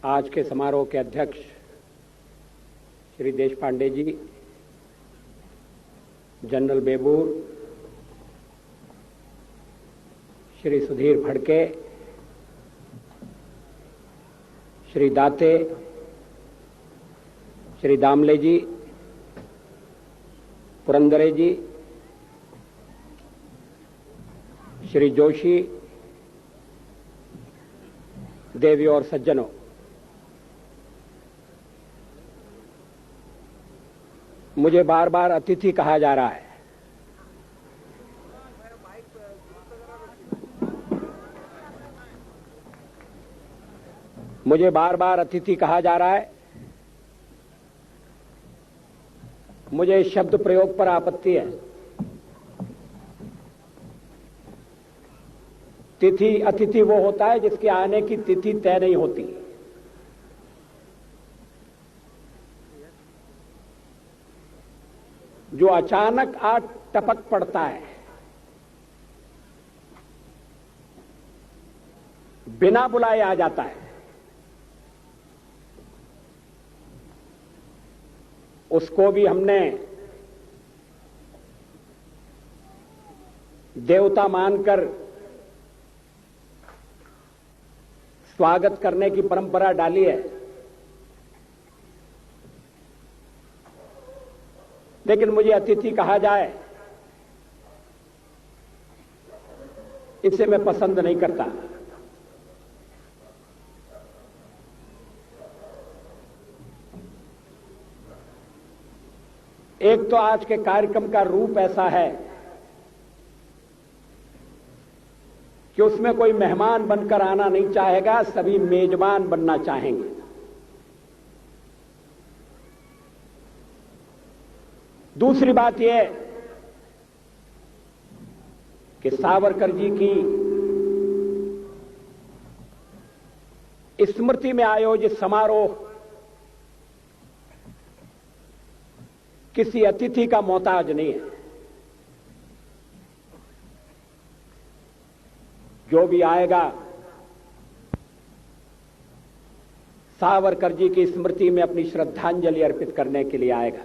आज के समारोह के अध्यक्ष श्री देशपांडे जी, जनरल बेबूर, श्री सुधीर फड़के, श्री दाते, श्री दामले जी, पुरंदरे जी, श्री जोशी, देवियों और सज्जनों, मुझे बार बार अतिथि कहा जा रहा है। मुझे बार बार अतिथि कहा जा रहा है। मुझे इस शब्द प्रयोग पर आपत्ति है। तिथि अतिथि वो होता है जिसके आने की तिथि तय नहीं होती। जो अचानक आ टपक पड़ता है, बिना बुलाए आ जाता है, उसको भी हमने देवता मानकर स्वागत करने की परंपरा डाली है। लेकिन मुझे अतिथि कहा जाए, इसे मैं पसंद नहीं करता। एक तो आज के कार्यक्रम का रूप ऐसा है कि उसमें कोई मेहमान बनकर आना नहीं चाहेगा, सभी मेजबान बनना चाहेंगे। दूसरी बात यह कि सावरकर जी की स्मृति में आयोजित समारोह किसी अतिथि का मोहताज नहीं है। जो भी आएगा सावरकर जी की स्मृति में अपनी श्रद्धांजलि अर्पित करने के लिए आएगा।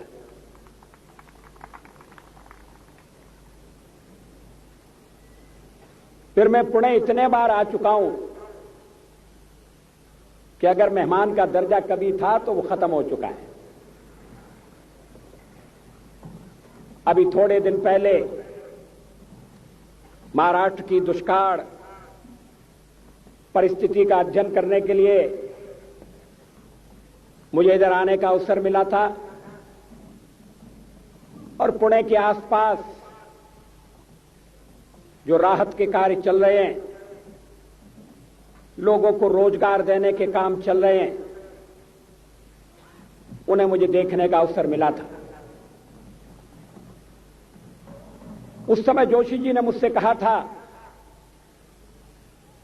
फिर मैं पुणे इतने बार आ चुका हूं कि अगर मेहमान का दर्जा कभी था तो वो खत्म हो चुका है। अभी थोड़े दिन पहले महाराष्ट्र की दुष्काल परिस्थिति का अध्ययन करने के लिए मुझे इधर आने का अवसर मिला था और पुणे के आसपास जो राहत के कार्य चल रहे हैं, लोगों को रोजगार देने के काम चल रहे हैं, उन्हें मुझे देखने का अवसर मिला था। उस समय जोशी जी ने मुझसे कहा था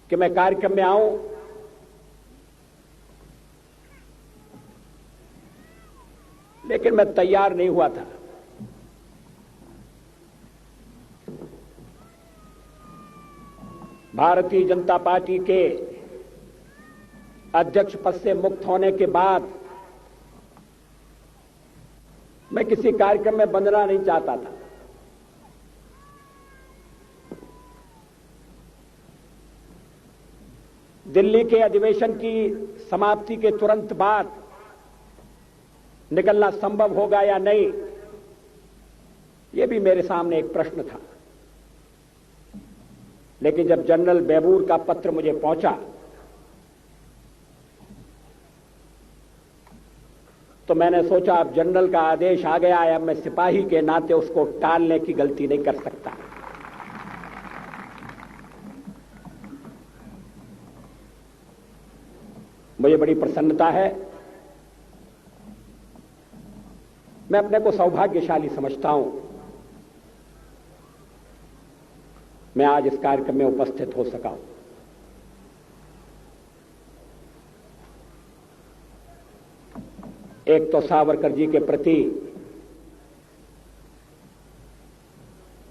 कि मैं कार्यक्रम में आऊं, लेकिन मैं तैयार नहीं हुआ था। भारतीय जनता पार्टी के अध्यक्ष पद से मुक्त होने के बाद मैं किसी कार्यक्रम में बंधना नहीं चाहता था। दिल्ली के अधिवेशन की समाप्ति के तुरंत बाद निकलना संभव होगा या नहीं, यह भी मेरे सामने एक प्रश्न था। लेकिन जब जनरल बेबूर का पत्र मुझे पहुंचा तो मैंने सोचा अब जनरल का आदेश आ गया है, अब मैं सिपाही के नाते उसको टालने की गलती नहीं कर सकता। मुझे बड़ी प्रसन्नता है, मैं अपने को सौभाग्यशाली समझता हूं मैं आज इस कार्यक्रम में उपस्थित हो सका हूं। एक तो सावरकर जी के प्रति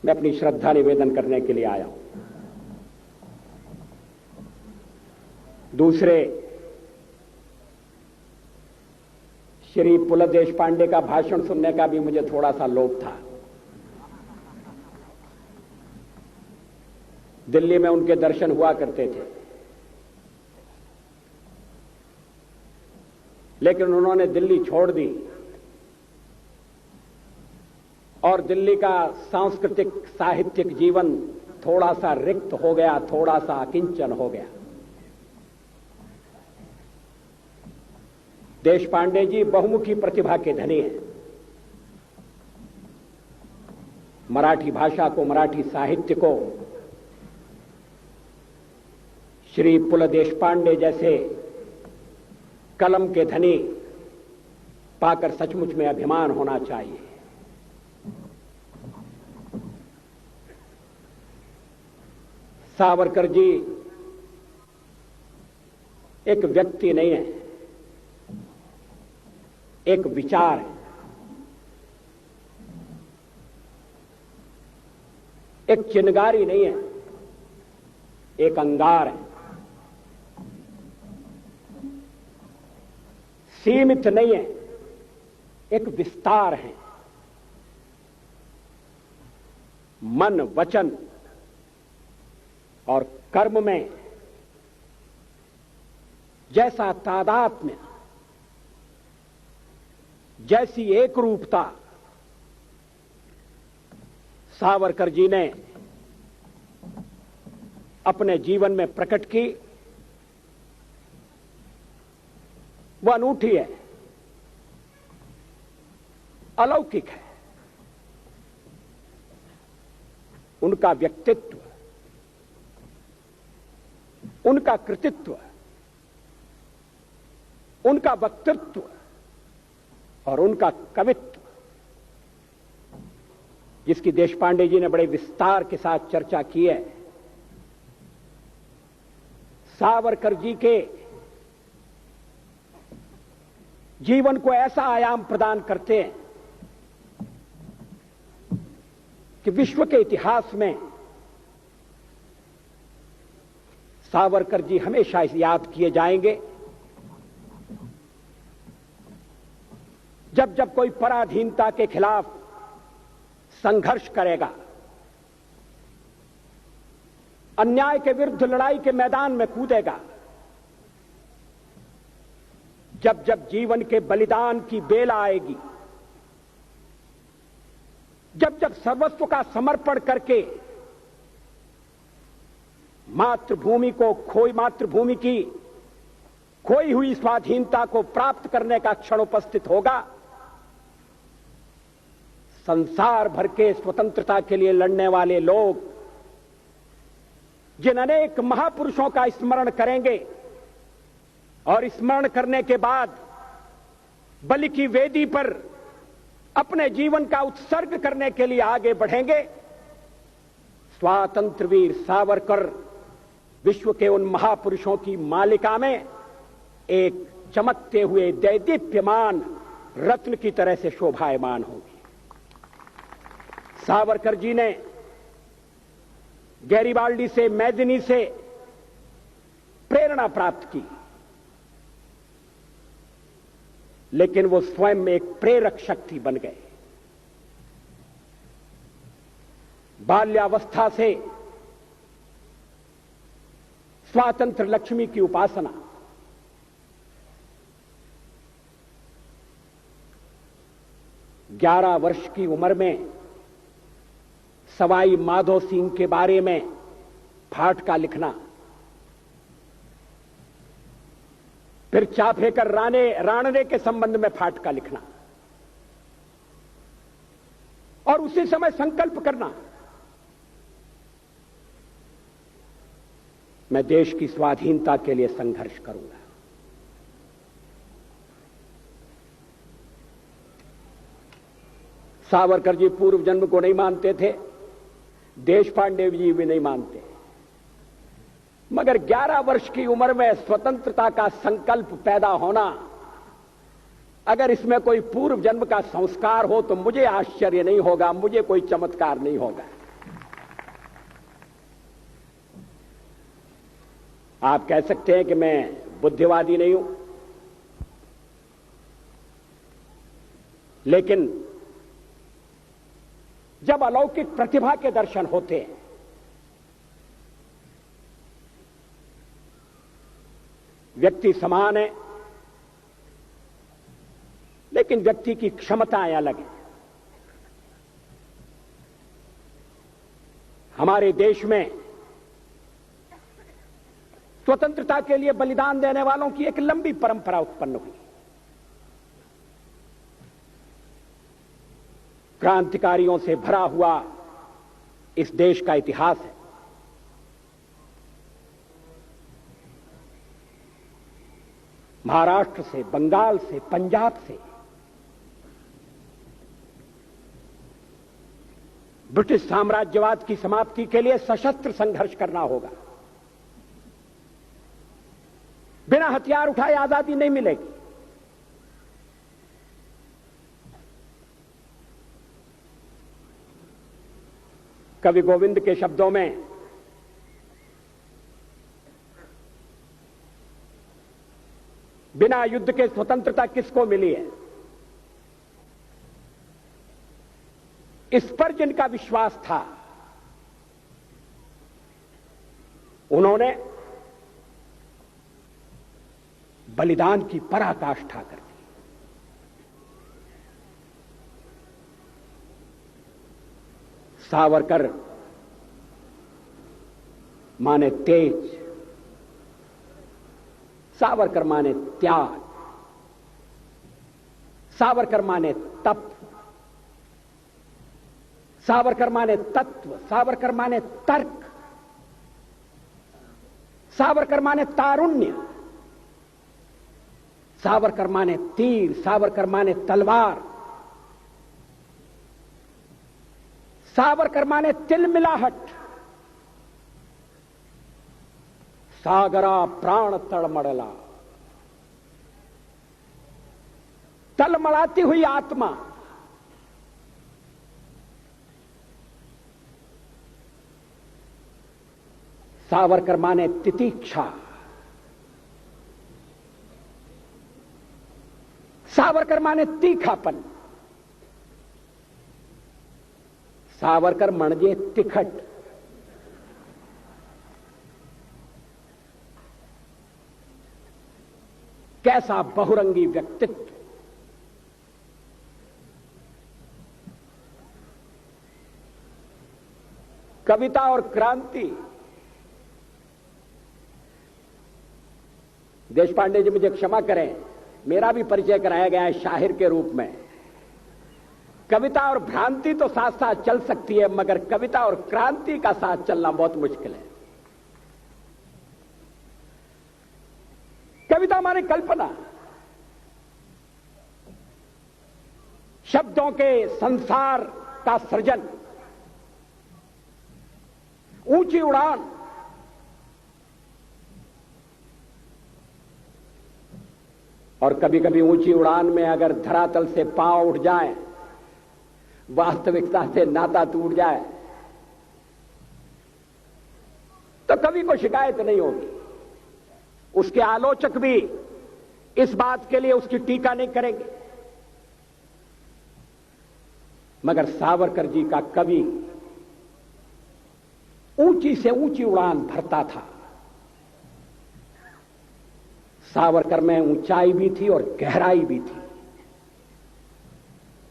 मैं अपनी श्रद्धा निवेदन करने के लिए आया हूं। श्री पुल देशपांडे का भाषण सुनने का भी मुझे थोड़ा सा लोभ था। दिल्ली में उनके दर्शन हुआ करते थे, लेकिन उन्होंने दिल्ली छोड़ दी और दिल्ली का सांस्कृतिक साहित्यिक जीवन थोड़ा सा रिक्त हो गया, थोड़ा सा अकिंचन हो गया। देशपांडे जी बहुमुखी प्रतिभा के धनी हैं। मराठी भाषा को, मराठी साहित्य को श्री पुल देशपांडे जैसे कलम के धनी पाकर सचमुच में अभिमान होना चाहिए। सावरकर जी एक व्यक्ति नहीं है, एक विचार है, एक चिनगारी नहीं है, एक अंगार है। सीमित नहीं है, एक विस्तार है। मन, वचन और कर्म में जैसा तादात्म्य, जैसी एक रूपता सावरकर जी ने अपने जीवन में प्रकट की, वह अनूठी है, अलौकिक है। उनका व्यक्तित्व, उनका कृतित्व, उनका वक्तृत्व और उनका कवित्व, जिसकी देशपांडे जी ने बड़े विस्तार के साथ चर्चा की है, सावरकर जी के जीवन को ऐसा आयाम प्रदान करते हैं कि विश्व के इतिहास में सावरकर जी हमेशा याद किए जाएंगे। जब जब कोई पराधीनता के खिलाफ संघर्ष करेगा, अन्याय के विरुद्ध लड़ाई के मैदान में कूदेगा, जब जब जीवन के बलिदान की बेल आएगी, जब जब सर्वस्व का समर्पण करके मातृभूमि की खोई हुई स्वाधीनता को प्राप्त करने का क्षण उपस्थित होगा, संसार भर के स्वतंत्रता के लिए लड़ने वाले लोग जिन अनेक महापुरुषों का स्मरण करेंगे और स्मरण करने के बाद बलि की वेदी पर अपने जीवन का उत्सर्ग करने के लिए आगे बढ़ेंगे, स्वातंत्र वीर सावरकर विश्व के उन महापुरुषों की मालिका में एक चमकते हुए दैदीप्यमान रत्न की तरह से शोभायमान होगी। सावरकर जी ने गैरिबाल्डी से, मैदिनी से प्रेरणा प्राप्त की, लेकिन वो स्वयं एक प्रेरक शक्ति बन गए। बाल्यावस्था से स्वातंत्र लक्ष्मी की उपासना, 11 वर्ष की उम्र में सवाई माधो सिंह के बारे में फाटका लिखना, फिर चाफेकर राणने के संबंध में फाटका लिखना और उसी समय संकल्प करना, मैं देश की स्वाधीनता के लिए संघर्ष करूंगा। सावरकर जी पूर्व जन्म को नहीं मानते थे, देशपांडे जी भी नहीं मानते, मगर 11 वर्ष की उम्र में स्वतंत्रता का संकल्प पैदा होना, अगर इसमें कोई पूर्व जन्म का संस्कार हो तो मुझे आश्चर्य नहीं होगा, मुझे कोई चमत्कार नहीं होगा। आप कह सकते हैं कि मैं बुद्धिवादी नहीं हूं, लेकिन जब अलौकिक प्रतिभा के दर्शन होते हैं, व्यक्ति समान है लेकिन व्यक्ति की क्षमताएं अलग हैं। हमारे देश में स्वतंत्रता के लिए बलिदान देने वालों की एक लंबी परंपरा उत्पन्न हुई। क्रांतिकारियों से भरा हुआ इस देश का इतिहास है। महाराष्ट्र से, बंगाल से, पंजाब से ब्रिटिश साम्राज्यवाद की समाप्ति के लिए सशस्त्र संघर्ष करना होगा। बिना हथियार उठाए आजादी नहीं मिलेगी। कवि गोविंद के शब्दों में बिना युद्ध के स्वतंत्रता किसको मिली है? इस पर जिनका विश्वास था उन्होंने बलिदान की पराकाष्ठा कर दी। सावरकर माने तेज, सावरकर माने त्याग, सावरकर माने तप, सावरकर माने तत्व, सावरकर माने तर्क, सावरकर माने तारुण्य, सावरकर माने तीर, सावरकर माने तलवार, सावरकर माने तिलमिलाहट, सागरा प्राण तड़मड़ला, तलमड़ाती हुई आत्मा। सावरकर माने तितीक्षा, सावरकर माने तीखापन, सावरकर म्हणजे तिखट। कैसा बहुरंगी व्यक्तित्व। कविता और क्रांति। देशपांडे जी मुझे क्षमा करें, मेरा भी परिचय कराया गया है शाहिर के रूप में। कविता और भ्रांति तो साथ साथ चल सकती है, मगर कविता और क्रांति का साथ चलना बहुत मुश्किल है। कविता माने कल्पना, शब्दों के संसार का सृजन, ऊंची उड़ान। और कभी कभी ऊंची उड़ान में अगर धरातल से पांव उठ जाए, वास्तविकता से नाता टूट जाए, तो कवि को शिकायत नहीं होगी। उसके आलोचक भी इस बात के लिए उसकी टीका नहीं करेंगे। मगर सावरकर जी का कवि ऊंची से ऊंची उड़ान भरता था। सावरकर में ऊंचाई भी थी और गहराई भी थी,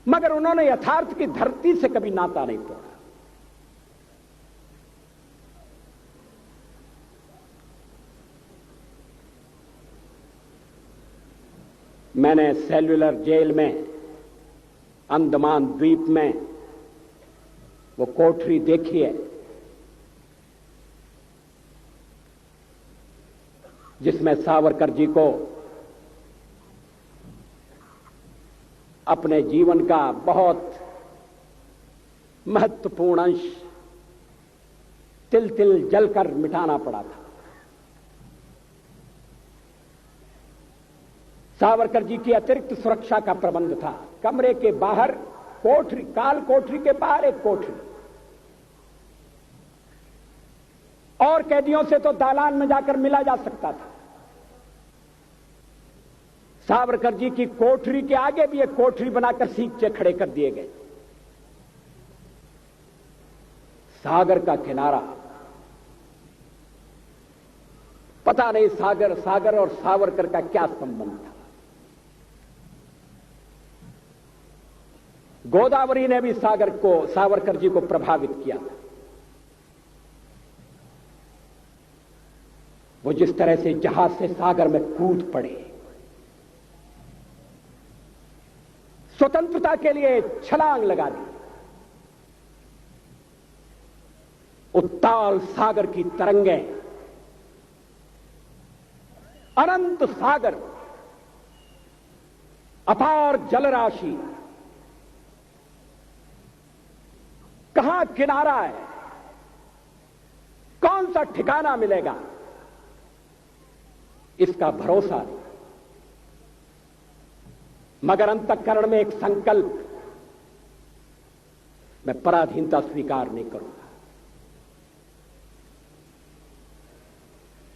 मगर उन्होंने यथार्थ की धरती से कभी नाता नहीं तोड़ा। मैंने सेल्युलर जेल में, अंडमान द्वीप में वो कोठरी देखी है जिसमें सावरकर जी को अपने जीवन का बहुत महत्वपूर्ण अंश तिल तिल जलकर मिटाना पड़ा था। सावरकर जी की अतिरिक्त सुरक्षा का प्रबंध था। कमरे के बाहर कोठरी, काल कोठरी के बाहर एक कोठरी, और कैदियों से तो दालान में जाकर मिला जा सकता था। सावरकर जी की कोठरी के आगे भी एक कोठरी बनाकर सींचे खड़े कर दिए गए। सागर का किनारा, पता नहीं सागर और सावरकर का क्या संबंध था। गोदावरी ने भी सावरकर जी को प्रभावित किया। वो जिस तरह से जहाज से सागर में कूद पड़े, स्वतंत्रता के लिए छलांग लगा दी। उत्ताल सागर की तरंगें, अनंत सागर, अपार जलराशि, कहां किनारा है, कौन सा ठिकाना मिलेगा, इसका भरोसा नहीं। मगर अंतःकरण में एक संकल्प, मैं पराधीनता स्वीकार नहीं करूंगा।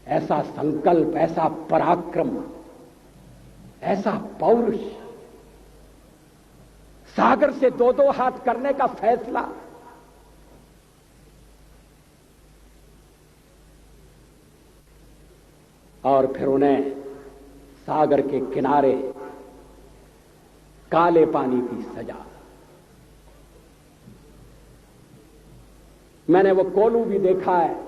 ऐसा संकल्प, ऐसा पराक्रम, ऐसा पौरुष, सागर से दो दो हाथ करने का फैसला, और फिर उन्हें सागर के किनारे काले पानी की सजा। मैंने वो कोलू भी देखा है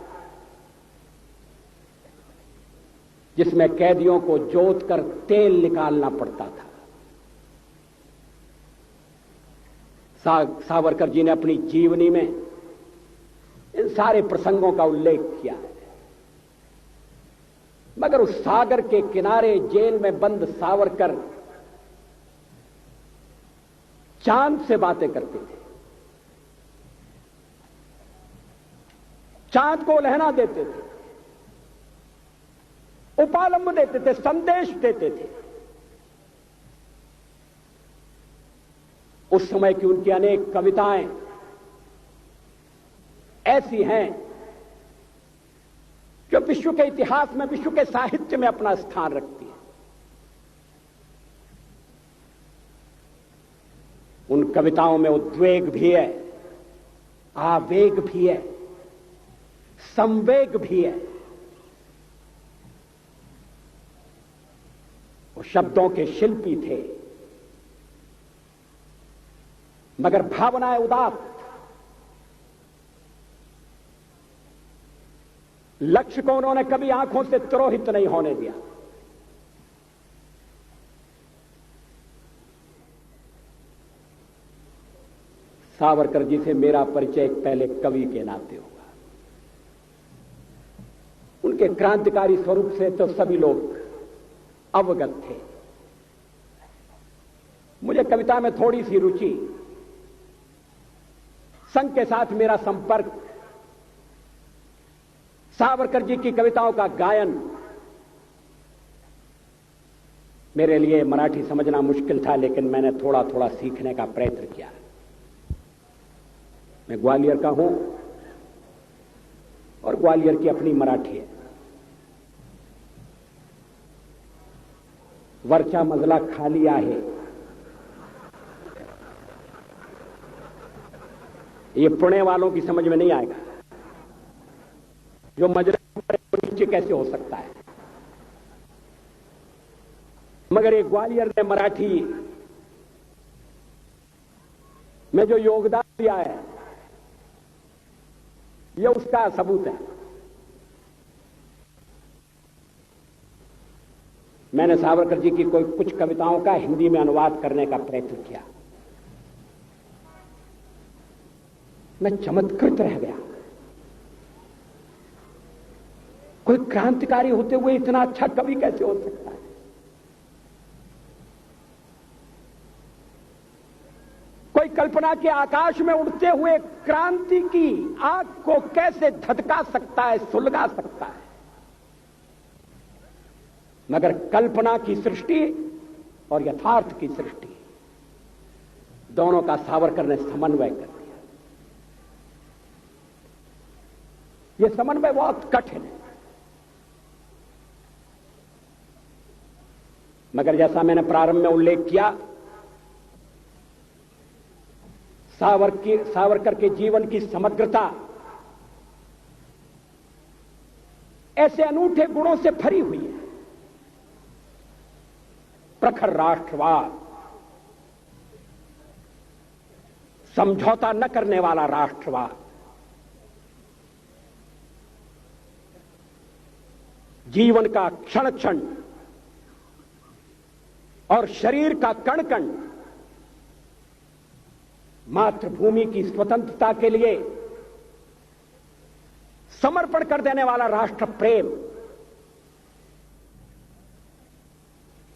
जिसमें कैदियों को जोतकर तेल निकालना पड़ता था। सावरकर जी ने अपनी जीवनी में इन सारे प्रसंगों का उल्लेख किया है। मगर उस सागर के किनारे जेल में बंद सावरकर चांद से बातें करते थे, चांद को लहना देते थे, उपालंब देते थे, संदेश देते थे। उस समय की उनकी अनेक कविताएं ऐसी हैं जो विश्व के इतिहास में, विश्व के साहित्य में अपना स्थान रखती है। उन कविताओं में उद्वेग भी है, आवेग भी है, संवेग भी है। वो शब्दों के शिल्पी थे, मगर भावनाएं उदात्त। लक्ष्य को उन्होंने कभी आंखों से तिरोहित नहीं होने दिया। सावरकर जी से मेरा परिचय एक पहले कवि के नाते होगा। उनके क्रांतिकारी स्वरूप से तो सभी लोग अवगत थे। मुझे कविता में थोड़ी सी रुचि, संघ के साथ मेरा संपर्क, सावरकर जी की कविताओं का गायन, मेरे लिए मराठी समझना मुश्किल था, लेकिन मैंने थोड़ा थोड़ा सीखने का प्रयत्न किया। मैं ग्वालियर का हूं और ग्वालियर की अपनी मराठी है। वरचा मजला खाली आहे, ये पुणे वालों की समझ में नहीं आएगा। जो मजरे नीचे कैसे हो सकता है, मगर ये ग्वालियर ने मराठी में जो योगदान दिया है, यह उसका सबूत है। मैंने सावरकर जी की कुछ कविताओं का हिंदी में अनुवाद करने का प्रयत्न किया। मैं चमत्कृत रह गया। कोई क्रांतिकारी होते हुए इतना अच्छा कवि कैसे हो सकता है? कोई कल्पना के आकाश में उड़ते हुए क्रांति की आग को कैसे धधका सकता है, सुलगा सकता है? मगर कल्पना की सृष्टि और यथार्थ की सृष्टि, दोनों का सावरकर ने समन्वय कर दिया। यह समन्वय बहुत कठिन है, मगर जैसा मैंने प्रारंभ में उल्लेख किया, सावरकर के जीवन की समग्रता ऐसे अनूठे गुणों से भरी हुई है। प्रखर राष्ट्रवाद, समझौता न करने वाला राष्ट्रवाद, जीवन का क्षण क्षण और शरीर का कण कण मातृभूमि की स्वतंत्रता के लिए समर्पण कर देने वाला राष्ट्र प्रेम,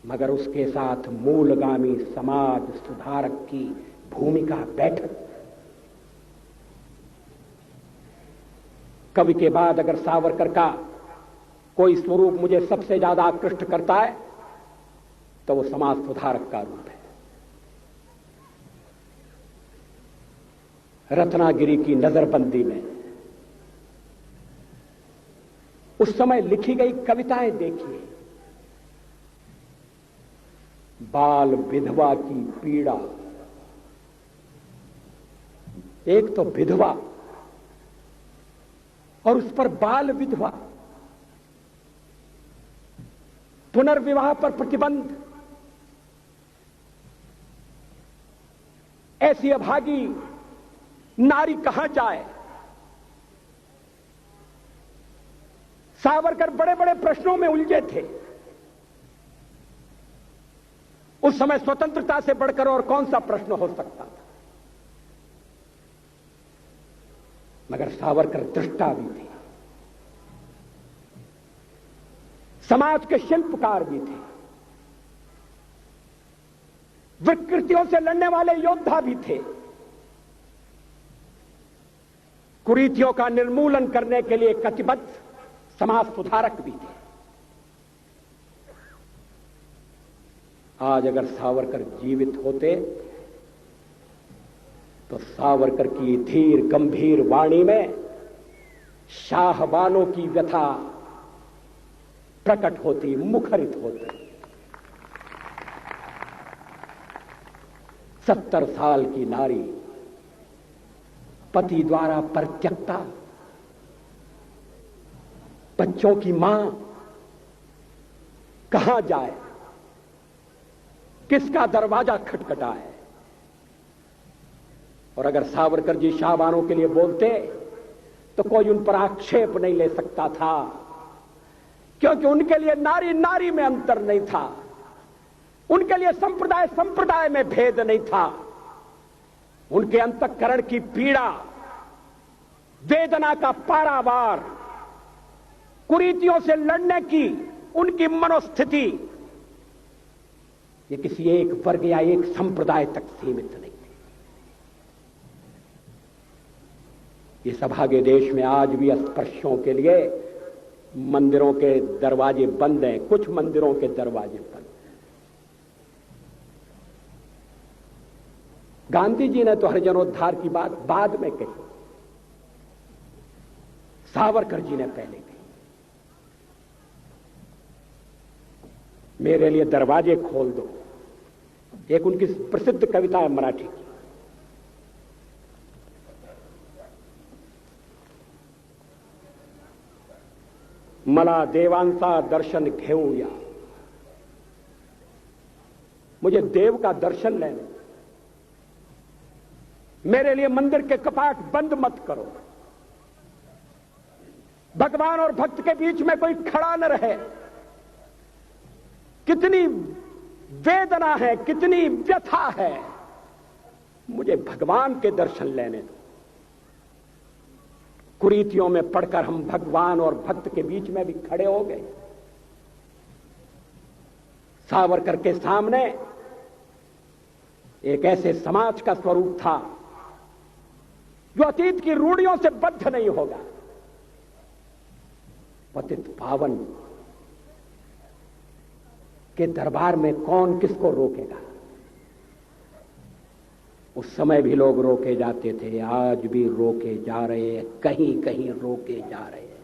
मगर उसके साथ मूलगामी समाज सुधारक की भूमिका बैठक। कवि के बाद अगर सावरकर का कोई स्वरूप मुझे सबसे ज्यादा आकृष्ट करता है तो वो समाज सुधारक का रूप है। रत्नागिरी की नजरबंदी में उस समय लिखी गई कविताएं देखिए। बाल विधवा की पीड़ा, एक तो विधवा और उस पर बाल विधवा, पुनर्विवाह पर प्रतिबंध, ऐसी अभागी नारी कहां जाए। सावरकर बड़े बड़े प्रश्नों में उलझे थे। उस समय स्वतंत्रता से बढ़कर और कौन सा प्रश्न हो सकता था। मगर सावरकर दृष्टा भी थे, समाज के शिल्पकार भी थे, विकृतियों से लड़ने वाले योद्धा भी थे, कुरीतियों का निर्मूलन करने के लिए कटिबद्ध समाज सुधारक भी थे। आज अगर सावरकर जीवित होते तो सावरकर की धीर गंभीर वाणी में शाहबानों की व्यथा प्रकट होती, मुखरित होती। 70 साल की नारी, पति द्वारा परित्यक्ता, बच्चों की मां, कहां जाए, किसका दरवाजा खटखटाए। और अगर सावरकर जी शाहबानों के लिए बोलते तो कोई उन पर आक्षेप नहीं ले सकता था, क्योंकि उनके लिए नारी नारी में अंतर नहीं था, उनके लिए संप्रदाय संप्रदाय में भेद नहीं था। उनके अंतःकरण की पीड़ा, वेदना का पारावार, कुरीतियों से लड़ने की उनकी मनोस्थिति, ये किसी एक वर्ग या एक संप्रदाय तक सीमित नहीं थी। इस अभागे देश में आज भी अस्पृश्यों के लिए मंदिरों के दरवाजे बंद हैं, कुछ मंदिरों के दरवाजे बंद हैं। गांधी जी ने तो हरिजनोद्धार की बात बाद में कही, सावरकर जी ने पहले कही। मेरे लिए दरवाजे खोल दो, एक उनकी प्रसिद्ध कविता है मराठी की। मला देवांचा दर्शन घेऊया, मुझे देव का दर्शन लेने, मेरे लिए मंदिर के कपाट बंद मत करो, भगवान और भक्त के बीच में कोई खड़ा न रहे। कितनी वेदना है, कितनी व्यथा है, मुझे भगवान के दर्शन लेने दो। कुरीतियों में पड़कर हम भगवान और भक्त के बीच में भी खड़े हो गए। सावरकर के सामने एक ऐसे समाज का स्वरूप था जो अतीत की रूढ़ियों से बद्ध नहीं होगा। पतित पावन के दरबार में कौन किसको रोकेगा। उस समय भी लोग रोके जाते थे, आज भी रोके जा रहे हैं, कहीं कहीं रोके जा रहे हैं।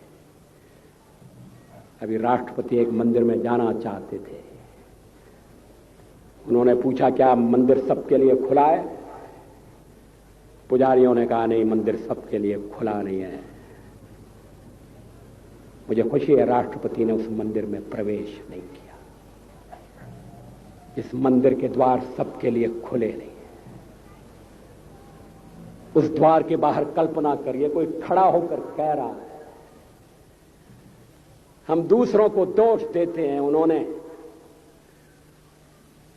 अभी राष्ट्रपति एक मंदिर में जाना चाहते थे, उन्होंने पूछा क्या मंदिर सबके लिए खुला है? पुजारियों ने कहा नहीं, मंदिर सबके लिए खुला नहीं है। मुझे खुशी है राष्ट्रपति ने उस मंदिर में प्रवेश नहीं किया। इस मंदिर के द्वार सबके लिए खुले नहीं है। उस द्वार के बाहर कल्पना करिए कोई खड़ा होकर कह रहा है, हम दूसरों को दोष देते हैं, उन्होंने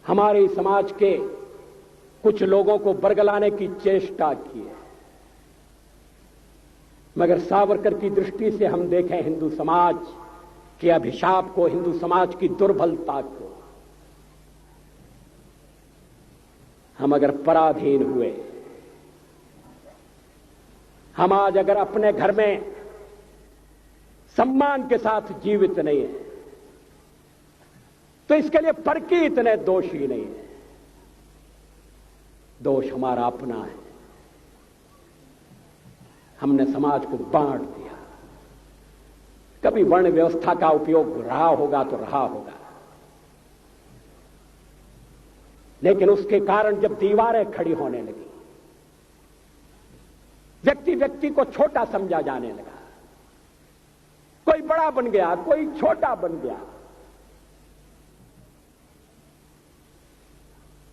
हमारे समाज के कुछ लोगों को बरगलाने की चेष्टा की है, मगर सावरकर की दृष्टि से हम देखें हिंदू समाज के अभिशाप को, हिंदू समाज की दुर्बलता को, हम अगर पराधीन हुए, हम आज अगर अपने घर में सम्मान के साथ जीवित नहीं है तो इसके लिए परकी इतने दोषी नहीं है। दोष हमारा अपना है। हमने समाज को बांट दिया। कभी वर्ण व्यवस्था का उपयोग रहा होगा तो रहा होगा, लेकिन उसके कारण जब दीवारें खड़ी होने लगी, व्यक्ति व्यक्ति को छोटा समझा जाने लगा, कोई बड़ा बन गया, कोई छोटा बन गया,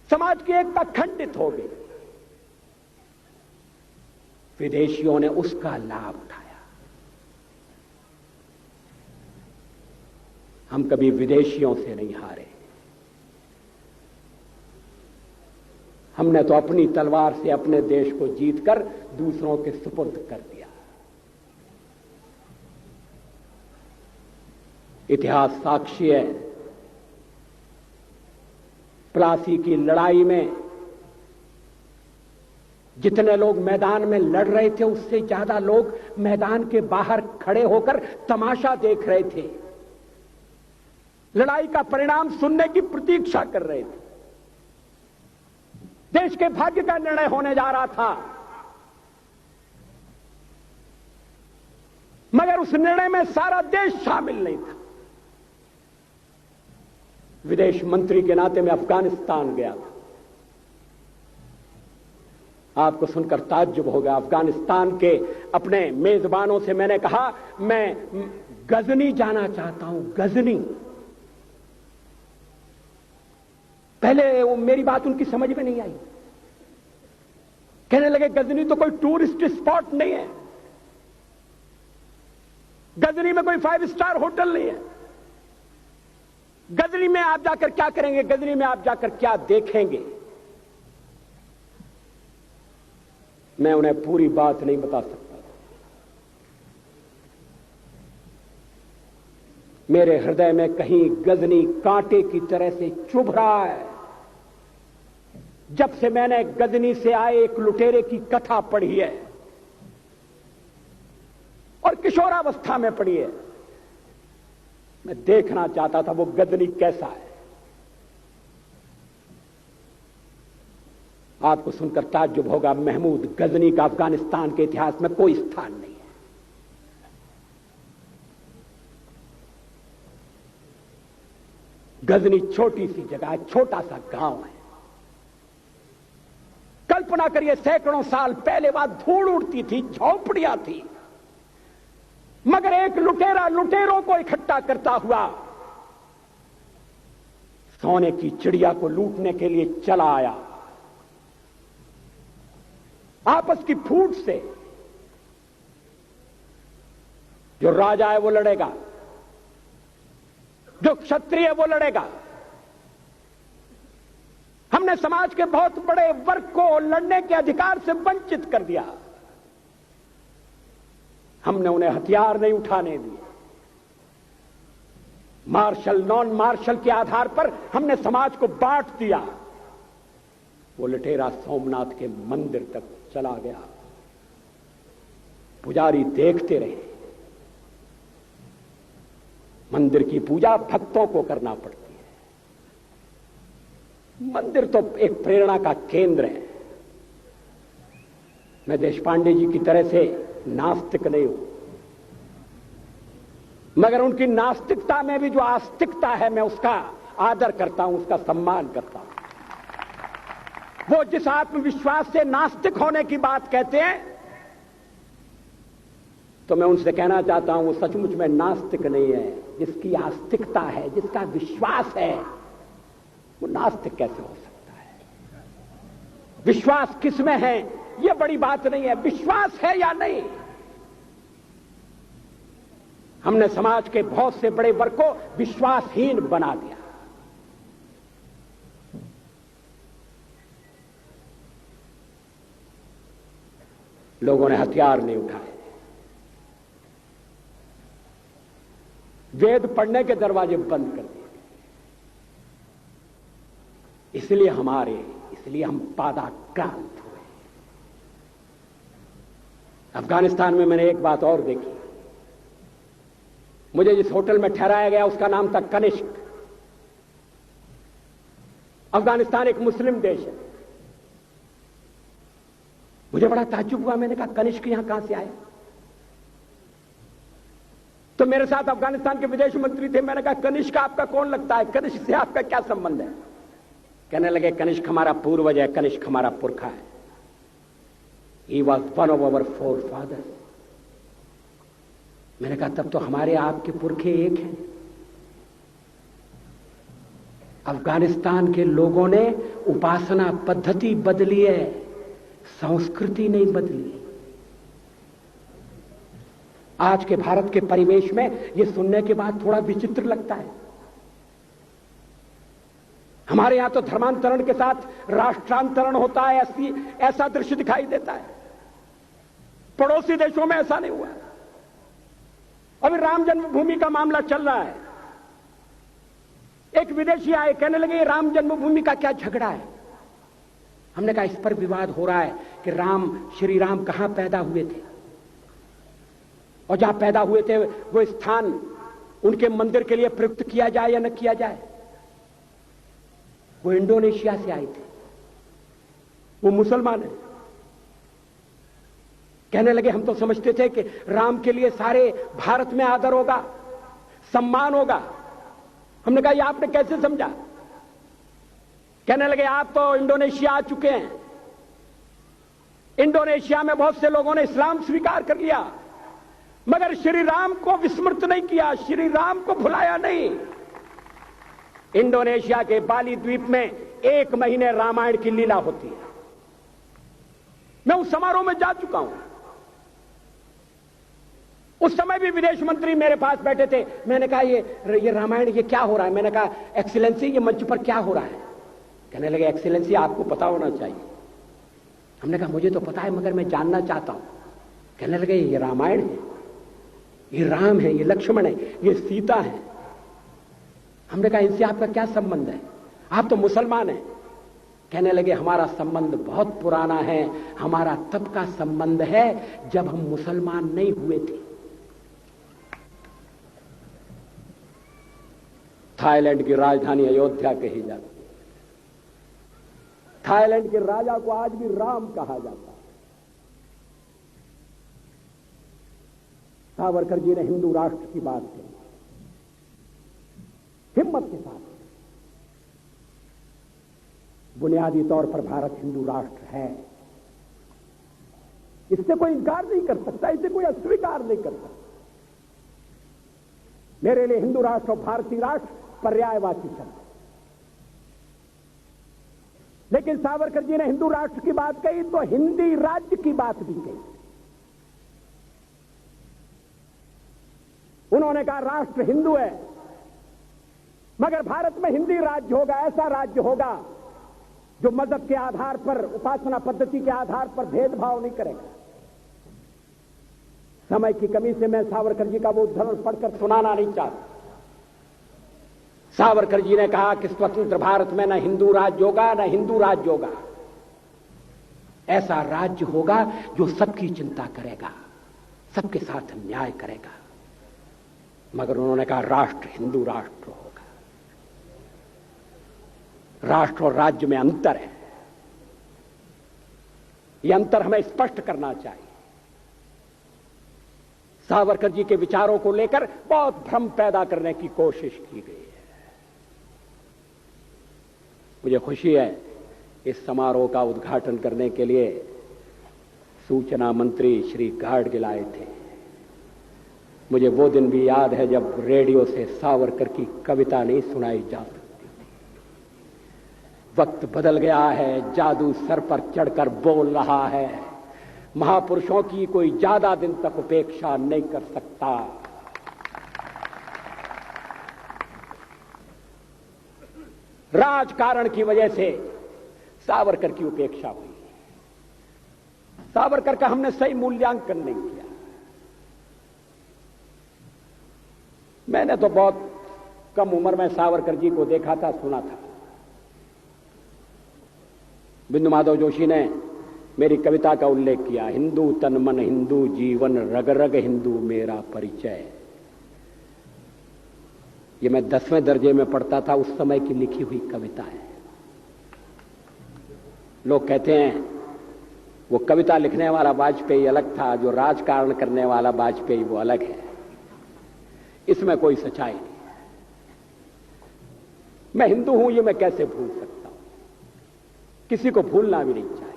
समाज की एकता खंडित हो गई। विदेशियों ने उसका लाभ उठाया। हम कभी विदेशियों से नहीं हारे। हमने तो अपनी तलवार से अपने देश को जीतकर दूसरों के सुपुर्द कर दिया। इतिहास साक्षी है, प्लासी की लड़ाई में जितने लोग मैदान में लड़ रहे थे उससे ज्यादा लोग मैदान के बाहर खड़े होकर तमाशा देख रहे थे, लड़ाई का परिणाम सुनने की प्रतीक्षा कर रहे थे। देश के भाग्य का निर्णय होने जा रहा था, मगर उस निर्णय में सारा देश शामिल नहीं था। विदेश मंत्री के नाते मैं अफगानिस्तान गया था। आपको सुनकर ताज्जुब होगा, अफगानिस्तान के अपने मेजबानों से मैंने कहा मैं गजनी जाना चाहता हूं, गजनी। पहले वो मेरी बात उनकी समझ में नहीं आई। कहने लगे गजनी तो कोई टूरिस्ट स्पॉट नहीं है, गजनी में कोई 5 स्टार होटल नहीं है, गजनी में आप जाकर क्या करेंगे, गजनी में आप जाकर क्या देखेंगे। मैं उन्हें पूरी बात नहीं बता सकता। मेरे हृदय में कहीं गजनी कांटे की तरह से चुभ रहा है। जब से मैंने गजनी से आए एक लुटेरे की कथा पढ़ी है और किशोरावस्था में पढ़ी है, मैं देखना चाहता था वो गजनी कैसा है। आपको सुनकर ताज्जुब होगा, महमूद गजनी का अफगानिस्तान के इतिहास में कोई स्थान नहीं है। गजनी छोटी सी जगह है, छोटा सा गांव है। कल्पना करिए सैकड़ों साल पहले वहां धूल उड़ती थी, झोपड़ियां थी, मगर एक लुटेरा लुटेरों को इकट्ठा करता हुआ सोने की चिड़िया को लूटने के लिए चला आया। आपस की फूट से जो राजा है वो लड़ेगा, जो क्षत्रिय है वो लड़ेगा। हमने समाज के बहुत बड़े वर्ग को लड़ने के अधिकार से वंचित कर दिया। हमने उन्हें हथियार नहीं उठाने दिए। मार्शल नॉन मार्शल के आधार पर हमने समाज को बांट दिया। वो लुटेरा सोमनाथ के मंदिर तक चला गया। पुजारी देखते रहे। मंदिर की पूजा भक्तों को करना पड़ती है। मंदिर तो एक प्रेरणा का केंद्र है। मैं देशपांडे जी की तरह से नास्तिक नहीं हूं, मगर उनकी नास्तिकता में भी जो आस्तिकता है मैं उसका आदर करता हूं, उसका सम्मान करता हूं। वो जिस आत्मविश्वास से नास्तिक होने की बात कहते हैं, तो मैं उनसे कहना चाहता हूं वो सचमुच में नास्तिक नहीं है। जिसकी आस्तिकता है, जिसका विश्वास है, वो नास्तिक कैसे हो सकता है? विश्वास किसमें है यह बड़ी बात नहीं है, विश्वास है या नहीं। हमने समाज के बहुत से बड़े वर्ग को विश्वासहीन बना दिया। लोगों ने हथियार नहीं उठाए, वेद पढ़ने के दरवाजे बंद कर दिए। इसलिए हम पादाक्रांत हुए। अफगानिस्तान में मैंने एक बात और देखी। मुझे जिस होटल में ठहराया गया उसका नाम था कनिष्क। अफगानिस्तान एक मुस्लिम देश है। मुझे बड़ा ताज्जुब हुआ। मैंने कहा कनिष्क यहां कहां से आया? तो मेरे साथ अफगानिस्तान के विदेश मंत्री थे। मैंने कहा कनिष्क आपका कौन लगता है? कनिष्क से आपका क्या संबंध है? कहने लगे कनिष्क हमारा पूर्वज है, कनिष्क हमारा पुरखा है। He was one of our forefathers. मैंने कहा तब तो हमारे आपके पुरखे एक हैं। अफगानिस्तान के लोगों ने उपासना पद्धति बदली है, संस्कृति नहीं बदली। आज के भारत के परिवेश में यह सुनने के बाद थोड़ा विचित्र लगता है। हमारे यहां तो धर्मांतरण के साथ राष्ट्रांतरण होता है, ऐसा दृश्य दिखाई देता है। पड़ोसी देशों में ऐसा नहीं हुआ। अभी राम जन्मभूमि का मामला चल रहा है। एक विदेशी आए, कहने लगे राम जन्मभूमि का क्या झगड़ा है? हमने कहा इस पर विवाद हो रहा है कि श्री राम कहां पैदा हुए थे, और जहां पैदा हुए थे वो स्थान उनके मंदिर के लिए प्रयुक्त किया जाए या न किया जाए। वो इंडोनेशिया से आए थे, वो मुसलमान है। कहने लगे हम तो समझते थे कि राम के लिए सारे भारत में आदर होगा, सम्मान होगा। हमने कहा ये आपने कैसे समझा? कहने लगे आप तो इंडोनेशिया आ चुके हैं। इंडोनेशिया में बहुत से लोगों ने इस्लाम स्वीकार कर लिया, मगर श्री राम को विस्मृत नहीं किया, श्री राम को भुलाया नहीं। इंडोनेशिया के बाली द्वीप में 1 महीने रामायण की लीला होती है। मैं उस समारोह में जा चुका हूं। उस समय भी विदेश मंत्री मेरे पास बैठे थे। मैंने कहा ये रामायण ये क्या हो रहा है? मैंने कहा एक्सीलेंसी ये मंच पर क्या हो रहा है? कहने लगे एक्सीलेंसी आपको पता होना चाहिए। हमने कहा मुझे तो पता है मगर मैं जानना चाहता हूं। कहने लगे ये रामायण है, ये राम है, ये लक्ष्मण है, ये सीता है। हमने कहा इनसे आपका क्या संबंध है? आप तो मुसलमान हैं। कहने लगे हमारा संबंध बहुत पुराना है, हमारा तब का संबंध है जब हम मुसलमान नहीं हुए थे। थाईलैंड की राजधानी अयोध्या कही जाती है। थाईलैंड के राजा को आज भी राम कहा जाता है। सावरकर जी ने हिंदू राष्ट्र की बात की, हिम्मत के साथ। बुनियादी तौर पर भारत हिंदू राष्ट्र है, इससे कोई इनकार नहीं कर सकता, इसे कोई अस्वीकार नहीं कर सकता। मेरे लिए हिंदू राष्ट्र और भारतीय राष्ट्र पर्यायवाची शब्द। लेकिन सावरकर जी ने हिंदू राष्ट्र की बात कही तो हिंदी राज्य की बात भी कही। उन्होंने कहा राष्ट्र हिंदू है, मगर भारत में हिंदी राज्य होगा, ऐसा राज्य होगा जो मजहब के आधार पर, उपासना पद्धति के आधार पर भेदभाव नहीं करेगा। समय की कमी से मैं सावरकर जी का वो उद्धरण पढ़कर सुनाना नहीं चाहता। सावरकर जी ने कहा कि स्वतंत्र भारत में न हिंदू राज्य होगा, न हिंदू राज्य होगा। ऐसा राज्य होगा जो सबकी चिंता करेगा, सबके साथ न्याय करेगा। मगर उन्होंने कहा राष्ट्र हिंदू राष्ट्र होगा। राष्ट्र और राज्य में अंतर है, यह अंतर हमें स्पष्ट करना चाहिए। सावरकर जी के विचारों को लेकर बहुत भ्रम पैदा करने की कोशिश की गई है। मुझे खुशी है इस समारोह का उद्घाटन करने के लिए सूचना मंत्री श्री गाडगिल आए थे। मुझे वो दिन भी याद है जब रेडियो से सावरकर की कविता नहीं सुनाई जा सकती थी। वक्त बदल गया है, जादू सर पर चढ़कर बोल रहा है, महापुरुषों की कोई ज्यादा दिन तक उपेक्षा नहीं कर सकता। राजकारण की वजह से सावरकर की उपेक्षा हुई। सावरकर का हमने सही मूल्यांकन नहीं किया। मैंने तो बहुत कम उम्र में सावरकर जी को देखा था, सुना था। बिंदु माधव जोशी ने मेरी कविता का उल्लेख किया, हिंदू तन मन हिंदू जीवन रग रग हिंदू मेरा परिचय। ये मैं 10वें दर्जे में पढ़ता था, उस समय की लिखी हुई कविता है। लोग कहते हैं वो कविता लिखने वाला वाजपेयी अलग था, जो राजकारण करने वाला वाजपेयी वो अलग है। इसमें कोई सच्चाई नहीं है। मैं हिंदू हूं ये मैं कैसे भूल सकता हूं, किसी को भूलना भी नहीं चाहिए।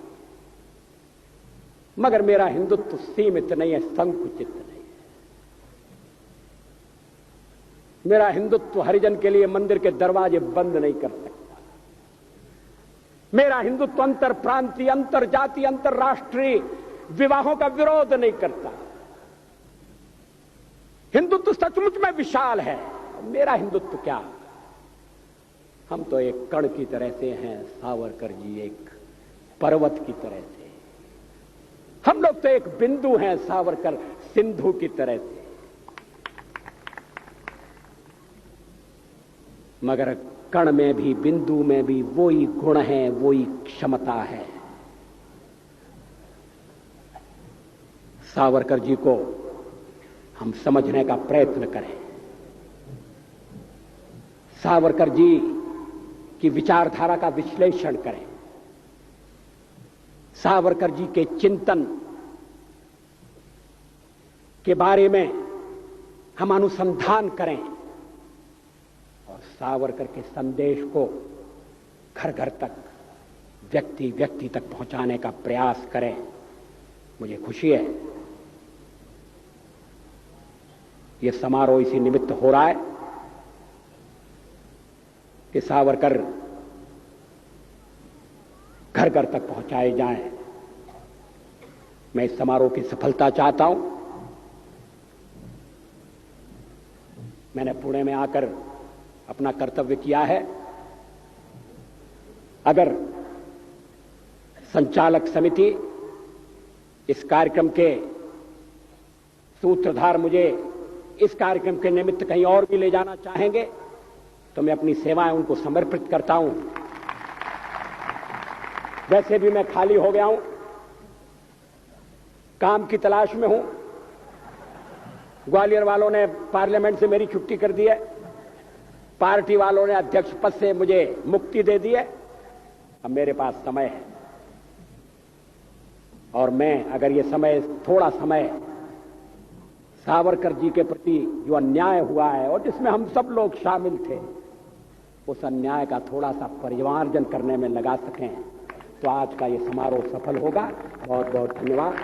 मगर मेरा हिंदुत्व सीमित नहीं है, संकुचित नहीं है। मेरा हिंदुत्व हरिजन के लिए मंदिर के दरवाजे बंद नहीं कर सकता। मेरा हिंदुत्व अंतर प्रांतीय, अंतर जाति, अंतरराष्ट्रीय विवाहों का विरोध नहीं करता। हिंदुत्व सचमुच में विशाल है। मेरा हिंदुत्व क्या, हम तो एक कण की तरह से हैं, सावरकर जी एक पर्वत की तरह से। हम लोग तो एक बिंदु हैं, सावरकर सिंधु की तरह से। मगर कण में भी, बिंदु में भी वही गुण है, वही क्षमता है। सावरकर जी को हम समझने का प्रयत्न करें। सावरकर जी की विचारधारा का विश्लेषण करें। सावरकर जी के चिंतन के बारे में हम अनुसंधान करें और सावरकर के संदेश को घर घर तक, व्यक्ति व्यक्ति तक पहुंचाने का प्रयास करें। मुझे खुशी है ये समारोह इसी निमित्त हो रहा है कि सावरकर घर घर तक पहुंचाए जाएं। मैं इस समारोह की सफलता चाहता हूं। मैंने पुणे में आकर अपना कर्तव्य किया है। अगर संचालक समिति इस कार्यक्रम के सूत्रधार मुझे इस कार्यक्रम के निमित्त कहीं और भी ले जाना चाहेंगे तो मैं अपनी सेवाएं उनको समर्पित करता हूं। वैसे भी मैं खाली हो गया हूं, काम की तलाश में हूं। ग्वालियर वालों ने पार्लियामेंट से मेरी छुट्टी कर दी है, पार्टी वालों ने अध्यक्ष पद से मुझे मुक्ति दे दी है। अब मेरे पास समय है और मैं अगर ये समय, थोड़ा समय सावरकर जी के प्रति जो अन्याय हुआ है और जिसमें हम सब लोग शामिल थे, उस अन्याय का थोड़ा सा परिमार्जन करने में लगा सकें तो आज का ये समारोह सफल होगा। बहुत बहुत धन्यवाद।